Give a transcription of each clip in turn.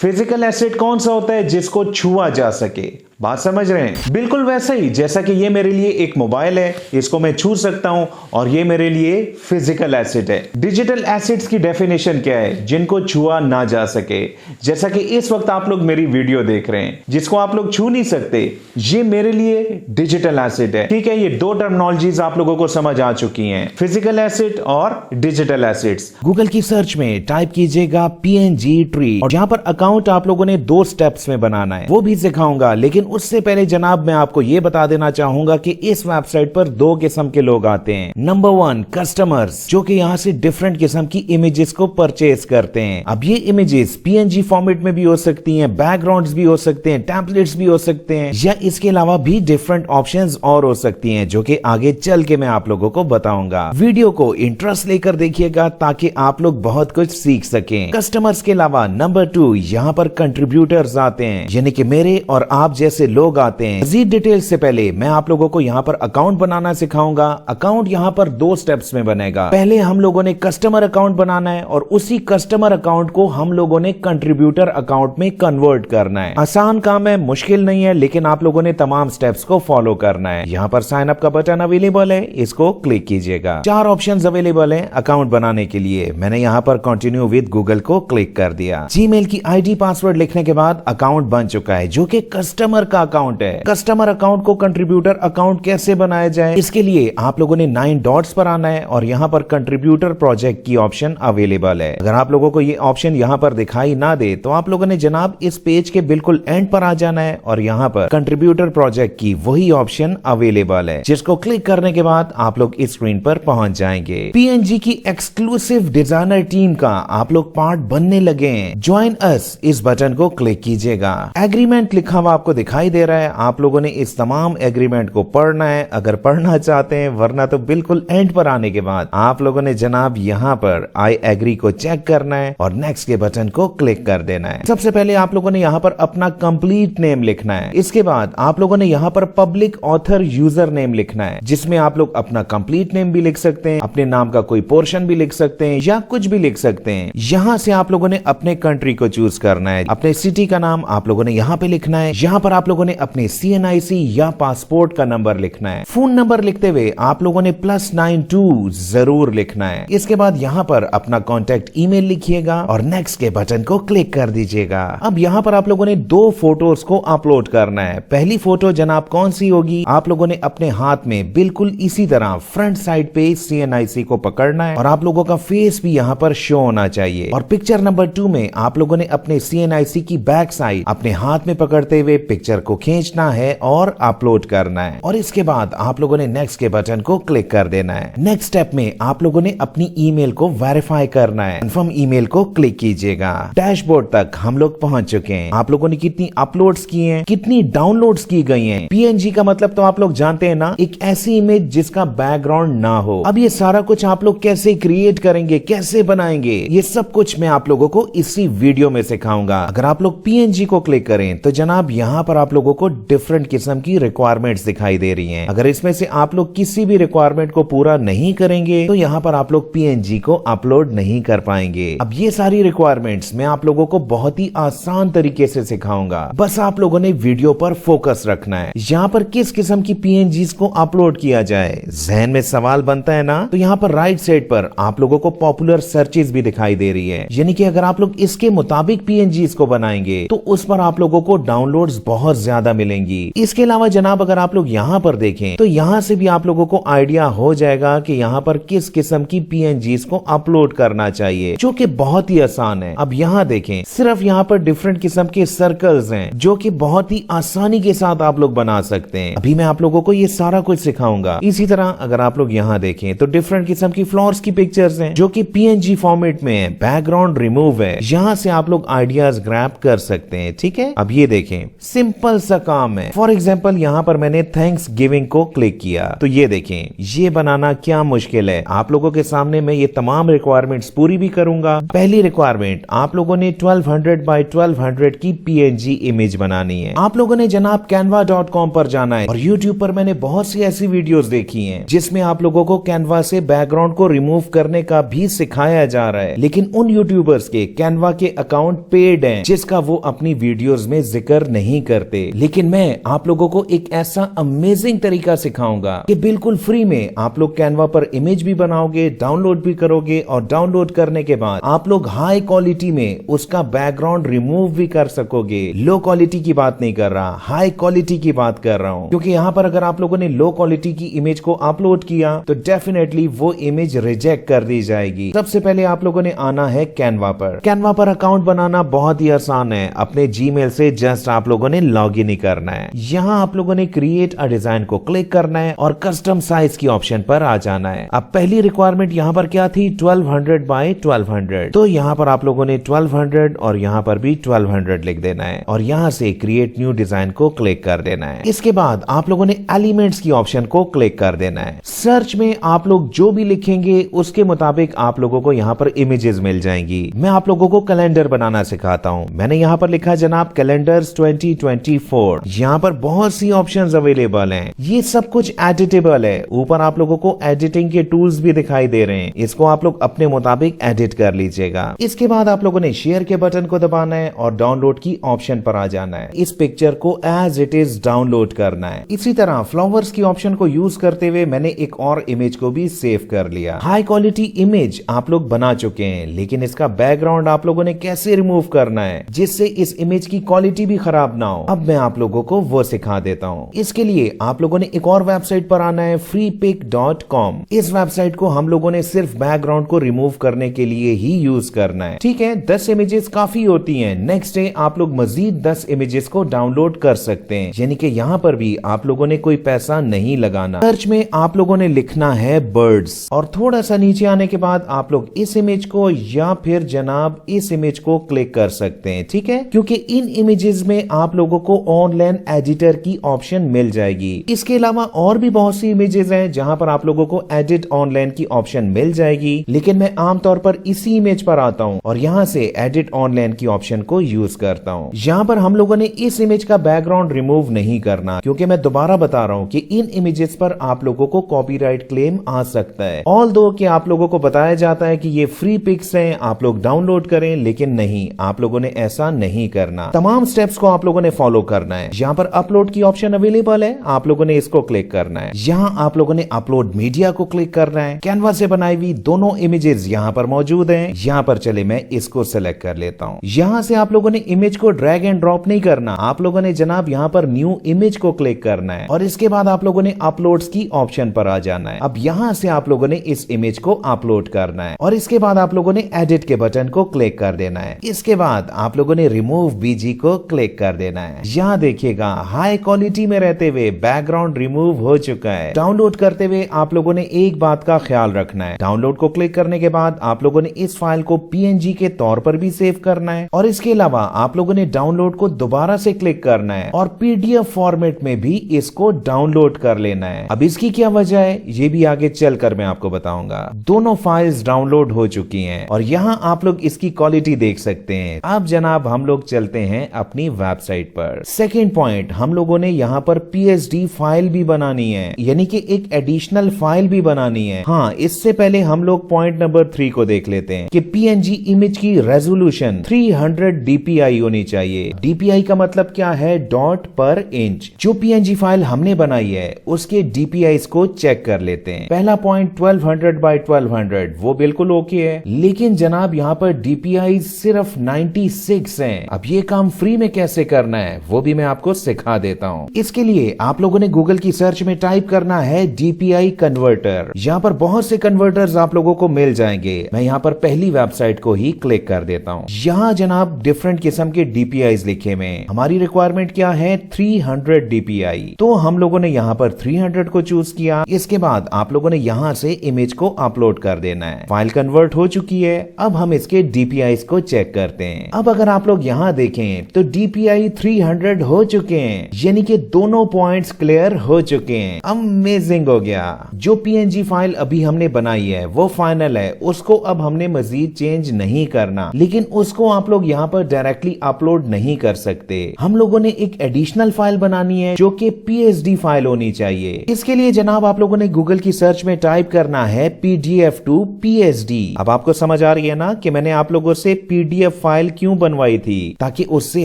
Physical asset कौन सा होता है जिसको छुआ जा सके? बात समझ रहे हैं? बिल्कुल वैसा ही जैसा कि ये मेरे लिए एक मोबाइल है, इसको मैं छू सकता हूं और ये मेरे लिए फिजिकल एसेट है। डिजिटल एसेट्स की डेफिनेशन क्या है? जिनको छुआ ना जा सके। जैसा कि इस वक्त आप लोग मेरी वीडियो देख रहे हैं, जिसको आप लोग छू नहीं सकते, ये मेरे लिए डिजिटल एसेट है। ठीक है, ये दो टर्मिनोलॉजीज आप लोगों को समझ आ चुकी हैं, फिजिकल एसेट और डिजिटल एसेट्स। गूगल की सर्च में टाइप कीजिएगा PNG ट्री और यहाँ पर अकाउंट आप लोगों ने 2 स्टेप्स में बनाना है, वो भी सिखाऊंगा। लेकिन उससे पहले जनाब मैं आपको ये बता देना चाहूंगा कि इस वेबसाइट पर 2 किस्म के लोग आते हैं। नंबर 1 कस्टमर्स, जो कि यहाँ से डिफरेंट किस्म की इमेजेस को परचेज करते हैं। अब ये इमेजेस PNG फॉर्मेट में भी हो सकती हैं, बैकग्राउंड्स भी हो सकते हैं, टेम्पलेट्स भी हो सकते हैं, या इसके अलावा भी डिफरेंट ऑप्शंस और हो सकती हैं, जो कि आगे चल के मैं आप लोगों को बताऊंगा। वीडियो को इंटरेस्ट लेकर देखिएगा ताकि आप लोग बहुत कुछ सीख सकें। कस्टमर्स के अलावा नंबर 2 यहाँ पर कंट्रीब्यूटर्स आते हैं, यानी कि मेरे और आप जैसे लोग आते हैं। मजीद डिटेल्स से पहले मैं आप लोगों को यहाँ पर अकाउंट बनाना सिखाऊंगा। अकाउंट यहाँ पर 2 स्टेप्स में बनेगा। पहले हम लोगों ने कस्टमर अकाउंट बनाना है और उसी कस्टमर अकाउंट को हम लोगों ने कंट्रीब्यूटर अकाउंट में कन्वर्ट करना है। आसान काम है, मुश्किल नहीं है, लेकिन आप लोगों ने तमाम स्टेप्स को फॉलो करना है। यहाँ पर साइन अप का बटन अवेलेबल है, इसको क्लिक कीजिएगा। 4 ऑप्शंस अवेलेबल है अकाउंट बनाने के लिए। मैंने यहाँ पर कंटिन्यू विद गूगल को क्लिक कर दिया। जीमेल की ID पासवर्ड लिखने के बाद अकाउंट बन चुका है, जो कि कस्टमर का अकाउंट है। कस्टमर अकाउंट को कंट्रीब्यूटर अकाउंट कैसे बनाया जाए, इसके लिए आप लोगों ने 9 डॉट्स पर आना है और यहाँ पर कंट्रीब्यूटर प्रोजेक्ट की ऑप्शन अवेलेबल है। अगर आप लोगों को ये ऑप्शन यहाँ पर दिखाई ना दे तो आप लोगों ने जनाब इस पेज के बिल्कुल एंड पर आ जाना है और यहाँ पर कंट्रीब्यूटर प्रोजेक्ट की वही ऑप्शन अवेलेबल है, जिसको क्लिक करने के बाद आप लोग इस स्क्रीन पर पहुंच जाएंगे। PNG की एक्सक्लूसिव डिजाइनर टीम का आप लोग पार्ट बनने लगे हैं। ज्वाइन अस इस बटन को क्लिक कीजिएगा। एग्रीमेंट लिखा हुआ आपको दिखाई दे रहा है। आप लोगों ने इस तमाम एग्रीमेंट को पढ़ना है अगर पढ़ना चाहते हैं, वरना तो बिल्कुल एंड पर आने के बाद आप लोगों ने जनाब यहाँ पर आई एग्री को चेक करना है और नेक्स्ट के बटन को क्लिक कर देना है। सबसे पहले आप लोगों ने यहाँ पर अपना कंप्लीट नेम लिखना है। इसके बाद आप लोगों ने यहाँ पर पब्लिक ऑथर यूजर नेम लिखना है, जिसमें आप लोग अपना कंप्लीट नेम भी लिख सकते हैं, अपने नाम का कोई पोर्शन भी लिख सकते हैं या कुछ भी लिख सकते हैं। यहाँ से आप लोगों ने अपने कंट्री को चूज करना है। अपने सिटी का नाम आप लोगों ने यहाँ पे लिखना है। यहाँ पर आप लोगों ने अपने CNIC या पासपोर्ट का नंबर लिखना है। फोन नंबर लिखते हुए आप लोगों ने +92 जरूर लिखना है। इसके बाद यहाँ पर अपना कॉन्टेक्ट ईमेल लिखिएगा और नेक्स्ट के बटन को क्लिक कर दीजिएगा। अब यहाँ पर आप लोगों ने 2 फोटोज को अपलोड करना है। पहली फोटो जनाब कौन सी होगी? आप लोगों ने अपने हाथ में बिल्कुल इसी तरह फ्रंट साइड पे CNIC को पकड़ना है और आप लोगों का फेस भी यहाँ पर शो होना चाहिए। और पिक्चर नंबर 2 में आप लोगों ने अपने CNIC की बैक साइड अपने हाथ में पकड़ते हुए पिक्चर को खींचना है और अपलोड करना है। और इसके बाद आप लोगों ने नेक्स्ट के बटन को क्लिक कर देना है। नेक्स्ट स्टेप में आप लोगों ने अपनी ईमेल को वेरीफाई करना है। कंफर्म ईमेल को क्लिक कीजिएगा। डैशबोर्ड तक हम लोग पहुंच चुके हैं। आप लोगों ने कितनी अपलोड्स की हैं, कितनी डाउनलोड्स की गई हैं। PNG का मतलब तो आप लोग जानते हैं ना, एक ऐसी इमेज जिसका बैकग्राउंड ना हो। अब ये सारा कुछ आप लोग कैसे क्रिएट करेंगे, कैसे बनाएंगे, ये सब कुछ मैं आप लोगों को इसी वीडियो में सिखाऊंगा। अगर आप लोग PNG को क्लिक करें तो जनाब यहाँ पर आप लोगों को डिफरेंट किस्म की रिक्वायरमेंट्स दिखाई दे रही हैं। अगर इसमें से आप लोग किसी भी रिक्वायरमेंट को पूरा नहीं करेंगे तो यहाँ पर आप लोग PNG को अपलोड नहीं कर पाएंगे। अब ये सारी रिक्वायरमेंट्स मैं आप लोगों को बहुत ही आसान तरीके से सिखाऊंगा। बस आप लोगों ने वीडियो पर फोकस रखना है। यहाँ पर किस किस्म की PNGs को अपलोड किया जाए, जहन में सवाल बनता है ना, तो यहाँ पर राइट साइड पर आप लोगों को पॉपुलर सर्चेस भी दिखाई दे रही है। यानी कि अगर आप लोग इसके मुताबिक PNGs को बनाएंगे तो उस पर आप लोगों को डाउनलोड्स बहुत ज्यादा मिलेंगी। इसके अलावा जनाब अगर आप लोग यहाँ पर देखें तो यहाँ से भी आप लोगों को आइडिया हो जाएगा कि यहाँ पर किस किस्म की PNGs को अपलोड करना चाहिए, जो कि बहुत ही आसान है। अब यहाँ देखें, सिर्फ यहाँ पर डिफरेंट किस्म के सर्कल्स हैं जो कि बहुत ही आसानी के साथ आप लोग बना सकते हैं। अभी मैं आप लोगों को ये सारा कुछ सिखाऊंगा। इसी तरह अगर आप लोग यहाँ देखें तो डिफरेंट किस्म की फ्लावर्स की पिक्चर्स हैं जो कि PNG फॉर्मेट में है, बैकग्राउंड रिमूव है। यहाँ से आप लोग आइडियाज ग्रैब कर सकते हैं। ठीक है, अब ये देखें, सिंपल सा काम है। फॉर एग्जाम्पल यहाँ पर मैंने थैंक्स गिविंग को क्लिक किया तो ये देखें, ये बनाना क्या मुश्किल है। आप लोगों के सामने मैं ये तमाम रिक्वायरमेंट्स पूरी भी करूंगा। पहली रिक्वायरमेंट, आप लोगों ने 1200 बाय 1200 की PNG इमेज बनानी है। आप लोगों ने जनाब canva.com पर जाना है और YouTube पर मैंने बहुत सी ऐसी वीडियोस देखी हैं जिसमें आप लोगों को कैनवा से बैकग्राउंड को रिमूव करने का भी सिखाया जा रहा है, लेकिन उन यूट्यूबर्स के कैनवा के अकाउंट पेड हैं जिसका वो अपनी वीडियोस में जिक्र नहीं करते, लेकिन मैं आप लोगों को एक ऐसा अमेजिंग तरीका सिखाऊंगा कि बिल्कुल फ्री में आप लोग कैनवा पर इमेज भी बनाओगे, डाउनलोड भी करोगे और डाउनलोड करने के बाद आप लोग हाई क्वालिटी में उसका बैकग्राउंड रिमूव भी कर सकोगे। लो क्वालिटी की बात नहीं कर रहा, हाई क्वालिटी की बात कर रहा हूं, क्योंकि यहाँ पर अगर आप लोगों ने लो क्वालिटी की इमेज को अपलोड किया तो डेफिनेटली वो इमेज रिजेक्ट कर दी जाएगी। सबसे पहले आप लोगों ने आना है कैनवा पर। कैनवा पर अकाउंट बनाना बहुत ही आसान है। अपने जीमेल से जस्ट आप लोगों ने लॉग इन ही करना है। यहाँ आप लोगों ने क्रिएट अ डिजाइन को क्लिक करना है और कस्टम साइज की ऑप्शन पर आ जाना है। अब पहली रिक्वायरमेंट यहाँ पर क्या थी, 1200 बाय 1200, तो यहाँ पर आप लोगों ने 1200 और यहाँ पर भी 1200 लिख देना है और यहाँ से क्रिएट न्यू डिजाइन को क्लिक कर देना है। इसके बाद आप लोगों ने एलिमेंट्स की ऑप्शन को क्लिक कर देना है। सर्च में आप लोग जो भी लिखेंगे उसके मुताबिक आप लोगों को यहाँ पर इमेजेस मिल जाएंगी। मैं आप लोगों को कैलेंडर बनाना सिखाता हूँ। मैंने यहाँ पर लिखा जनाब कैलेंडर्स 2024। यहाँ पर बहुत सी ऑप्शंस अवेलेबल हैं। ये सब कुछ एडिटेबल है। ऊपर आप लोगों को एडिटिंग के टूल्स भी दिखाई दे रहे हैं। इसको आप लोग अपने मुताबिक एडिट कर लीजिएगा। इसके बाद आप लोगों ने शेयर के बटन को दबाना है और डाउनलोड की ऑप्शन पर आ जाना है। इस पिक्चर को एज इट इज डाउनलोड करना है। इसी तरह फ्लावर्स की ऑप्शन को यूज करते हुए मैंने एक और इमेज को भी सेव कर लिया। हाई क्वालिटी इमेज आप लोग बना चुके हैं, लेकिन इसका बैकग्राउंड आप लोगों ने कैसे रिमूव करना है जिससे इस इमेज की क्वालिटी भी खराब ना हो, अब मैं आप लोगों को वो सिखा देता हूँ। इसके लिए आप लोगों ने एक और वेबसाइट पर आना है, freepik.com। इस वेबसाइट को हम लोगों ने सिर्फ बैकग्राउंड को रिमूव करने के लिए ही यूज करना है। ठीक है, 10 इमेजेस काफी होती हैं। नेक्स्ट डे आप लोग मजीद 10 इमेजेस को डाउनलोड कर सकते हैं, यानी कि यहाँ पर भी आप लोगों ने कोई पैसा नहीं लगाना। सर्च में आप लोगों ने लिखना है बर्ड्स और थोड़ा सा नीचे आने के बाद आप लोग इस इमेज को या फिर जनाब इस इमेज को क्लिक कर सकते हैं। ठीक है, क्योंकि इन इमेजेस में आप लोगों को ऑनलाइन एडिटर की ऑप्शन मिल जाएगी। इसके अलावा और भी बहुत सी इमेजेस हैं जहां पर आप लोगों को एडिट ऑनलाइन की ऑप्शन मिल जाएगी, लेकिन मैं आमतौर पर इसी इमेज पर आता हूं और यहां से एडिट ऑनलाइन की ऑप्शन को यूज करता हूं। यहां पर हम लोगों ने इस इमेज का बैकग्राउंड रिमूव नहीं करना, क्योंकि मैं दोबारा बता रहा हूं कि इन इमेजेस पर आप लोगों को कॉपीराइट क्लेम आ सकता है। ऑल्दो कि आप लोगों को बताया जाता है कि ये फ्री पिक्स हैं, आप लोग डाउनलोड करें, लेकिन नहीं, आप लोगों ने ऐसा नहीं करना। तमाम स्टेप्स को आप लोगों ने फॉलो करना है। यहाँ पर अपलोड की ऑप्शन अवेलेबल है, आप लोगों ने इसको क्लिक करना है। यहाँ आप लोगों ने अपलोड मीडिया को क्लिक करना है। कैनवा से बनाई हुई दोनों इमेजेस यहाँ पर मौजूद हैं। यहाँ पर चले मैं इसको सिलेक्ट कर लेता हूँ। यहाँ से आप लोगों ने इमेज को ड्रैग एंड ड्रॉप नहीं करना, आप लोगों ने जनाब यहाँ पर न्यू इमेज को क्लिक करना है और इसके बाद आप लोगों ने अपलोड्स की ऑप्शन पर आ जाना है। अब यहाँ से आप लोगों ने इस इमेज को अपलोड करना है और इसके बाद आप लोगों ने एडिट के बटन को क्लिक कर देना है। इसके बाद आप लोगों ने रिमूव बीजी को क्लिक कर देना है। यहाँ देखिएगा हाई क्वालिटी में रहते हुए बैकग्राउंड रिमूव हो चुका है। डाउनलोड करते हुए आप लोगों ने एक बात का ख्याल रखना है, डाउनलोड को क्लिक करने के बाद आप लोगों ने इस फाइल को PNG के तौर पर भी सेव करना है और इसके अलावा आप लोगों ने डाउनलोड को दोबारा से क्लिक करना है और PDF फॉर्मेट में भी इसको डाउनलोड कर लेना है। अब इसकी क्या वजह है ये भी आगे चलकर मैं आपको बताऊंगा। दोनों फाइल्स डाउनलोड हो चुकी हैं और यहाँ आप लोग इसकी क्वालिटी देख सकते हैं। अब जनाब हम लोग चलते हैं अपनी वेबसाइट पर। सेकंड पॉइंट, हम लोगों ने यहाँ पर PSD फाइल भी बनानी है, यानी कि एक एडिशनल फाइल भी बनानी है। हाँ, इससे पहले हम लोग पॉइंट नंबर 3 को देख लेते हैं कि PNG इमेज की रेजोल्यूशन 300 DPI होनी चाहिए। DPI का मतलब क्या है, डॉट पर इंच। जो PNG फाइल हमने बनाई है उसके DPIs को चेक कर लेते हैं। पहला पॉइंट 1200 बाय 1200 वो बिल्कुल ओके है, लेकिन जनाब यहाँ पर DPI सिर्फ 96 हैं। अब ये काम फ्री में कैसे करना है वो भी मैं आपको सिखा देता हूँ। इसके लिए आप लोगों ने गूगल की सर्च में टाइप करना है DPI कन्वर्टर। यहाँ पर बहुत से कन्वर्टर्स आप लोगों को मिल जाएंगे। मैं यहाँ पर पहली वेबसाइट को ही क्लिक कर देता हूँ। यहाँ जनाब डिफरेंट किस्म के DPIs लिखे हुए। हमारी रिक्वायरमेंट क्या है, 300 DPI। तो हम लोगों ने यहाँ पर 300 को चूज किया। इसके बाद आप लोगों ने यहाँ से इमेज को अपलोड कर देना है। फाइल कन्वर्ट हो चुकी है। अब हम इसके DPIs को चेक करते हैं। अब अगर आप लोग यहाँ देखें तो DPI 300 हो चुके हैं, यानी कि दोनों पॉइंट्स क्लियर हो चुके हैं। अमेजिंग हो गया। जो PNG फाइल अभी हमने बनाई है वो फाइनल है, उसको अब हमने मजीद चेंज नहीं करना, लेकिन उसको आप लोग यहाँ पर डायरेक्टली अपलोड नहीं कर सकते। हम लोगों ने एक एडिशनल फाइल बनानी है जो कि PSD फाइल होनी चाहिए। इसके लिए जनाब आप लोगों ने गूगल की सर्च में टाइप करना है PDF to PSD। अब आपको समझ आ रही है ना कि मैंने आप लोगों से PDF फाइल क्यों बनवाई थी? ताकि उससे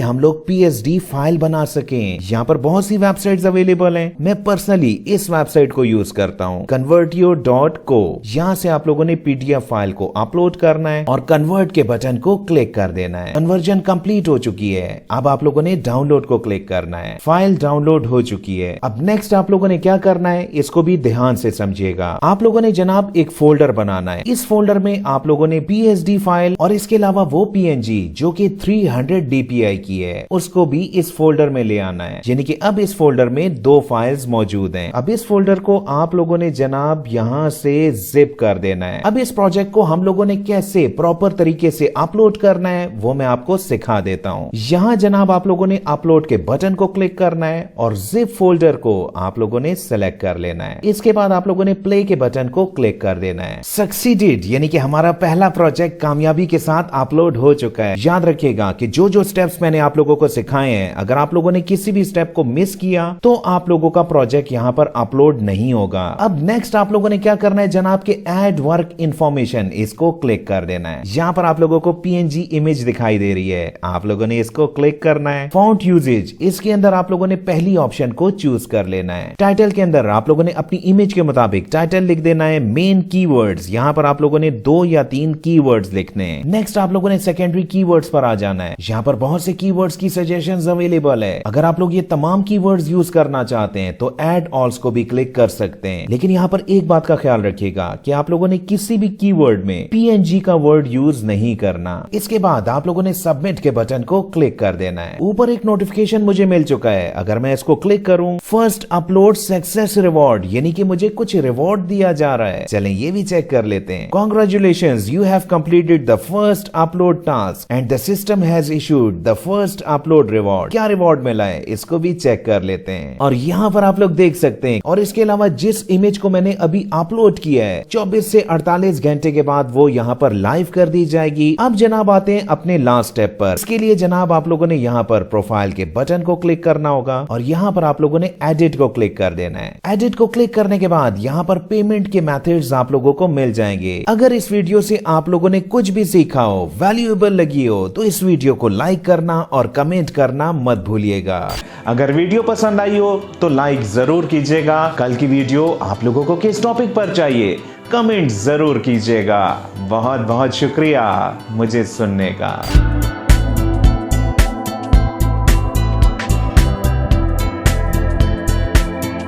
हम लोग PSD फाइल बना सकें। यहाँ पर बहुत सी वेबसाइट्स अवेलेबल हैं। मैं पर्सनली इस वेबसाइट को यूज करता हूँ, convertio.co। यहाँ से आप लोगों ने PDF फाइल को अपलोड करना है और कन्वर्ट के बटन को क्लिक कर देना है। कन्वर्जन कंप्लीट हो चुकी है। अब आप लोगों ने डाउनलोड को क्लिक करना है। फाइल डाउनलोड हो चुकी है। अब नेक्स्ट आप लोगों ने क्या करना है, इसको भी ध्यान से समझिएगा। आप लोगों ने जनाब एक फोल्डर बनाना है। इस फोल्डर में आप लोगों ने PSD फाइल और इसके अलावा वो PNG जो कि 300 DPI की है उसको भी इस फोल्डर में ले आना है। यानी कि अब इस फोल्डर में 2 फाइल्स मौजूद हैं। अब इस फोल्डर को आप लोगों ने जनाब यहां से जिप कर देना है। अब इस प्रोजेक्ट को हम लोगों ने कैसे प्रॉपर तरीके से अपलोड करना है वो मैं आपको सिखा देता हूं। यहां जनाब आप लोगों ने अपलोड के बटन को क्लिक करना है और जिप फोल्डर को आप लोगों ने सेलेक्ट कर लेना है। इसके बाद आप लोगों ने प्ले के बटन को क्लिक कर देना है। सक्सीडेड यानी कि हमारा पहला प्रोजेक्ट कामयाबी के साथ अपलोड हो चुका है। याद रखिएगा कि जो जो स्टेप्स मैंने आप लोगों को सिखाए हैं, अगर आप लोगों ने किसी भी स्टेप को मिस किया तो आप लोगों का प्रोजेक्ट यहां पर अपलोड नहीं होगा। अब नेक्स्ट आप लोगों ने क्या करना है जनाब के ऐड वर्क इंफॉर्मेशन, इसको क्लिक कर देना है। यहां पर आप लोगों को PNG इमेज दिखाई दे रही है, आप लोगों ने इसको क्लिक करना है। फॉन्ट यूजेज, इसके अंदर आप लोगों ने पहली ऑप्शन को चूज कर लेना है। टाइटल के अंदर आप लोगों ने अपनी इमेज के मुताबिक टाइटल लिख देना है। मेन कीवर्ड्स, यहां पर आप लोगों ने 2 या 3 कीवर्ड्स लिखने हैं। नेक्स्ट आप लोगों ने सेकेंडरी कीवर्ड्स पर आ जाना है। यहां पर बहुत से कीवर्ड्स की सजेशंस अवेलेबल है। अगर आप लोग ये तमाम कीवर्ड्स यूज करना चाहते हैं तो ऐड ऑल्स को भी क्लिक कर सकते हैं। लेकिन यहां पर एक बात का ख्याल रखिएगा कि आप लोगों ने किसी भी कीवर्ड में PNG का वर्ड यूज नहीं करना। इसके बाद आप लोगों ने सबमिट के बटन को क्लिक कर देना है। ऊपर एक नोटिफिकेशन मुझे मिल चुका है, अगर मैं इसको क्लिक करूं, फर्स्ट अपलोड सक्सेस रिवॉर्ड, यानी कि मुझे कुछ रिवॉर्ड दिया जा रहा है। चलें ये भी चेक कर लेते हैं। Congratulations, you have completed the first upload task and the system has issued the first upload reward। क्या रिवॉर्ड मिला है इसको भी चेक कर लेते हैं। और यहाँ पर आप लोग देख सकते हैं। और इसके अलावा जिस इमेज को मैंने अभी अपलोड किया है 24 से 48 घंटे के बाद वो यहाँ पर लाइव कर दी जाएगी। अब जनाब आते हैं अपने लास्ट स्टेप पर। इसके लिए जनाब आप लोगों ने यहाँ पर प्रोफाइल के बटन को क्लिक करना होगा और यहाँ पर आप लोगों ने एडिट को क्लिक कर देना है। एडिट को क्लिक करने के बाद यहाँ पर पेमेंट के मेथड्स आप लोगों को मिल जाएंगे। अगर इस वीडियो से आप लोगों ने कुछ भी सीखा हो, वैल्यूएबल लगी हो, तो इस वीडियो को लाइक करना और कमेंट करना मत भूलिएगा। अगर वीडियो पसंद आई हो तो लाइक जरूर कीजिएगा। कल की वीडियो आप लोगों को किस टॉपिक पर चाहिए कमेंट जरूर कीजिएगा। बहुत बहुत शुक्रिया मुझे सुनने का।